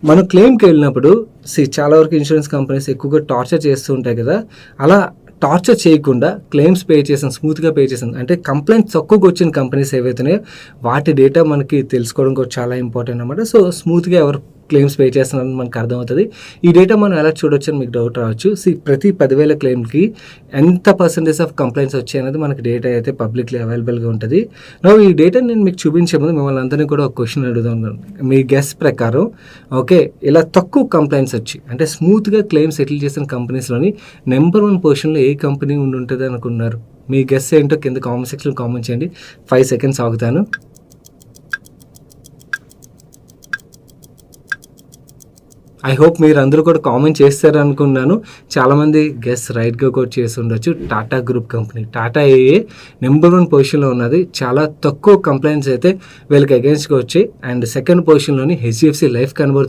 మనం క్లెయిమ్కి వెళ్ళినప్పుడు చాలా వరకు ఇన్సూరెన్స్ కంపెనీస్ ఎక్కువగా టార్చర్ చేస్తూ ఉంటాయి కదా. అలా టార్చర్ చేయకుండా క్లెయిమ్స్ పే చేసాను, స్మూత్గా పే చేసాను అంటే కంప్లైంట్స్ తక్కువగా వచ్చిన కంపెనీస్ ఏవైతున్నాయో వాటి డేటా మనకి తెలుసుకోవడం కూడా చాలా ఇంపార్టెంట్ అనమాట. సో స్మూత్గా ఎవరు క్లెయిమ్స్ పే చేస్తున్నారని మనకు అర్థమవుతుంది. ఈ డేటా మనం ఎలా చూడొచ్చు అని మీకు డౌట్ రావచ్చు. ప్రతి 10,000 క్లెయిమ్కి ఎంత పర్సెంటేజ్ ఆఫ్ కంప్లైంట్స్ వచ్చాయి అనేది మనకి డేటా అయితే పబ్లిక్లీ అవైలబుల్గా ఉంటుంది. ఈ డేటా నేను మీకు చూపించే ముందు మిమ్మల్ని అందరినీ కూడా ఒక క్వశ్చన్ అడుగుదాం. మీ గెస్ ప్రకారం ఓకే, ఇలా తక్కువ కంప్లైంట్స్ వచ్చి అంటే స్మూత్గా క్లెయిమ్ సెటిల్ చేసిన కంపెనీస్లోని నెంబర్ 1 పొజిషన్లో ఏ కంపెనీ ఉండి ఉంటుంది అనుకున్నారు? మీ గెస్ ఏంటో కింద కామెంట్ సెక్షన్లో కామెంట్ చేయండి. 5 సెకండ్స్ ఆగుతాను. ఐ హోప్ మీరు అందరూ కూడా కామెంట్ చేస్తారు అనుకున్నాను. చాలామంది గెస్ రైట్గా కూడా చేసి ఉండొచ్చు. టాటా గ్రూప్ కంపెనీ, టాటా ఏఏ నెంబర్ 1 పొజిషన్లో ఉన్నది. చాలా తక్కువ కంప్లైంట్స్ అయితే వీళ్ళకి అగేన్స్ట్గా వచ్చాయి. అండ్ సెకండ్ పొజిషన్లోని హెచ్డిఎఫ్సి లైఫ్ కనబడుతుంది.